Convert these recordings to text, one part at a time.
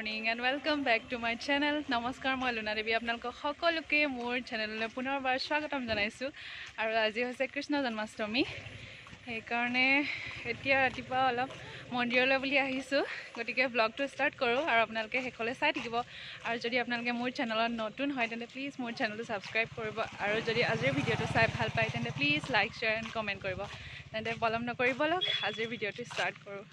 Morning and welcome back to my channel. নমস্কাৰ, মই লুনা দেৱী। আপোনালোকক সকলোকে মোৰ চেনেললৈ পুনৰবাৰ স্বাগতম জনাইছোঁ। আৰু আজি হৈছে কৃষ্ণ জন্মাষ্টমী, সেইকাৰণে এতিয়া ৰাতিপুৱা অলপ মন্দিৰলৈ বুলি আহিছোঁ। গতিকে ব্লগটো ষ্টাৰ্ট কৰোঁ আৰু আপোনালোকে শেষলৈ চাই থাকিব। আৰু যদি আপোনালোকে মোৰ চেনেলত নতুন হয় তেন্তে প্লিজ মোৰ চেনেলটো ছাবস্ক্ৰাইব কৰিব। আৰু যদি আজিৰ ভিডিঅ'টো চাই ভাল পায় তেন্তে please like, share and comment কৰিব। তেন্তে পলম নকৰি বলক আজিৰ ভিডিঅ'টো ষ্টাৰ্ট কৰোঁ।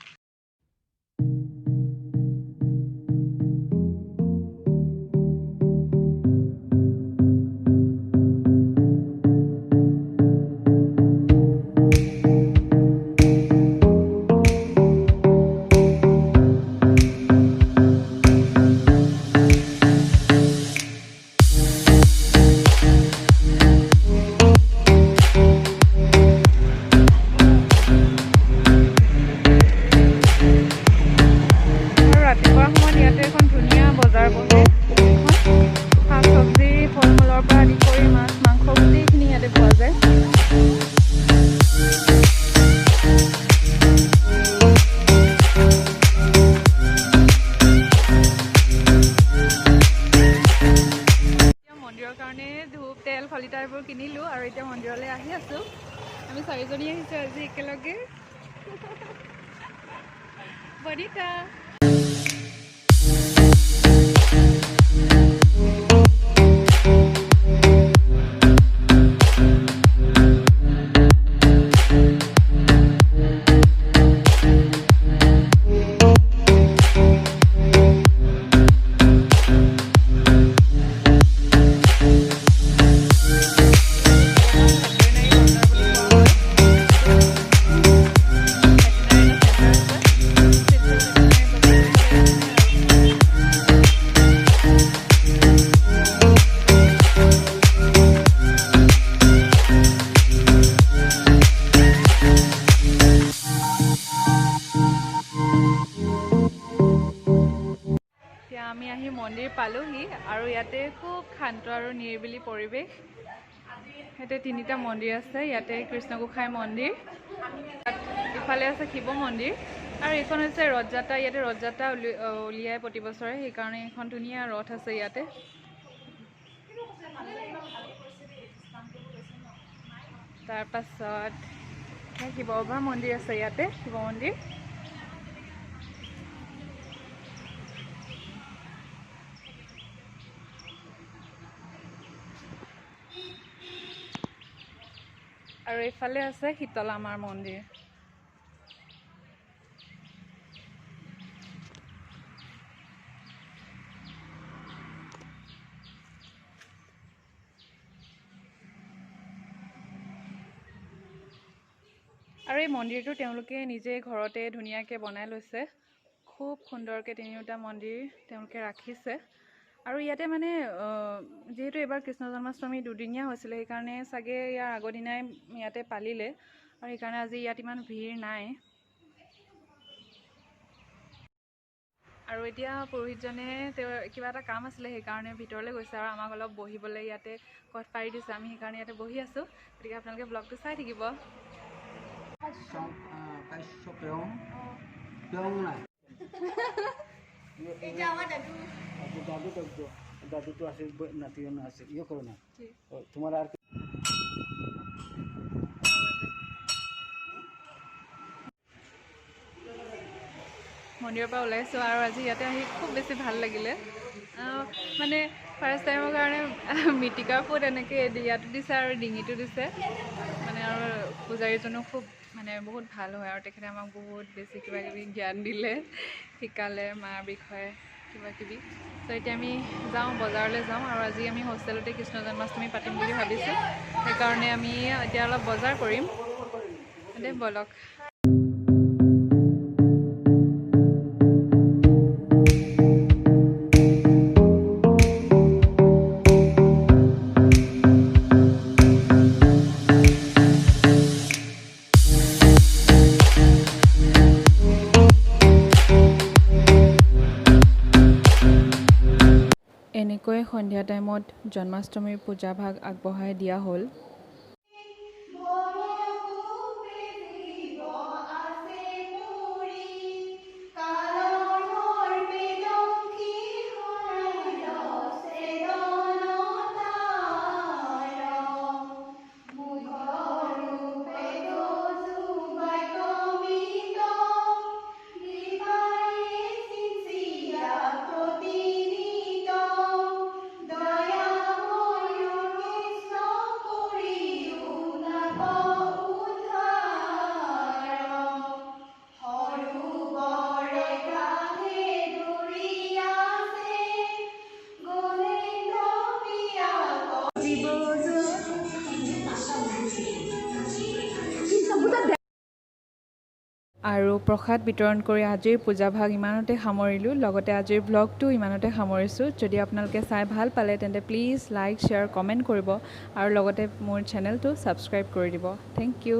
ফলিতাৰবোৰ কিনিলোঁ আৰু এতিয়া মন্দিৰলৈ আহি আছোঁ। আমি চাৰিজনী আহিছোঁ আজি একেলগে। বনিতা আমি আহি মন্দিৰ পালোহি আৰু ইয়াতে খুব শান্ত আৰু নিৰিবিলি পৰিৱেশ। ইয়াতে তিনিটা মন্দিৰ আছে। ইয়াতে কৃষ্ণ গোসাঁই মন্দিৰ, ইফালে আছে শিৱ মন্দিৰ আৰু এইখন হৈছে ৰথযাত্ৰা। ইয়াতে ৰথযাত্ৰা উলিয়াই প্ৰতি বছৰে, সেইকাৰণে এখন ধুনীয়া ৰথ আছে ইয়াতে। তাৰপাছত শিৱ বাবা মন্দিৰ আছে ইয়াতে, শিৱ মন্দিৰ। আৰু এইফালে আছে শীতলা মাৰ মন্দিৰ। আৰু এই মন্দিৰটো তেওঁলোকে নিজে ঘৰতে ধুনীয়াকৈ বনাই লৈছে। খুব সুন্দৰকৈ তিনিওটা মন্দিৰ তেওঁলোকে ৰাখিছে। আৰু ইয়াতে মানে যিহেতু এইবাৰ কৃষ্ণ জন্মাষ্টমী দুদিনীয়া হৈছিলে, সেইকাৰণে চাগে ইয়াৰ আগৰ দিনাই ইয়াতে পালিলে আৰু সেইকাৰণে আজি ইয়াত ইমান ভিৰ নাই। আৰু এতিয়া পুৰোহিতজনে তেওঁৰ কিবা এটা কাম আছিলে, সেইকাৰণে ভিতৰলৈ গৈছে আৰু আমাক অলপ বহিবলৈ ইয়াতে কঠ পাৰি দিছে। আমি সেইকাৰণে ইয়াতে বহি আছোঁ। গতিকে আপোনালোকে ব্লগটো চাই থাকিব। दादू तो ऐसे नाती আছে ইয়ে করো না তোমার আর মন্দিৰৰ পৰা ওলাইছোঁ আৰু আজি ইয়াতে আহি খুব বেছি ভাল লাগিলে। মানে ফাৰ্ষ্ট টাইমৰ কাৰণে মিটিকাৰ ফুট এনেকৈ ইয়াতো দিছে আৰু ডিঙিটো দিছে। মানে আৰু পূজাৰীজনো খুব মানে বহুত ভাল হয় আৰু তেখেতে আমাক বহুত বেছি কিবা কিবি জ্ঞান দিলে, শিকালে মাৰ বিষয়ে কিবা কিবি। ত' এতিয়া আমি যাওঁ, বজাৰলৈ যাওঁ। আৰু আজি আমি হোষ্টেলতে কৃষ্ণ জন্মাষ্টমী পাতিম বুলি ভাবিছোঁ, সেইকাৰণে আমি এতিয়া অলপ বজাৰ কৰিম। দে বলক। এনেকৈ সন্ধিয়া টাইমত জন্মাষ্টমীৰ পূজাভাগ আগবঢ়াই দিয়া হ'ল। আৰু প্ৰসাদ বিতৰণ কৰি আজিৰ পূজাভাগ ইমানতে সামৰিলোঁ। লগতে আজিৰ ব্লগটো ইমানতে সামৰিছোঁ। যদি আপোনালোকে চাই ভাল পালে তেন্তে প্লিজ লাইক, শ্বেয়াৰ, কমেণ্ট কৰিব আৰু লগতে মোৰ চেনেলটো ছাবস্ক্ৰাইব কৰি দিব। Thank U.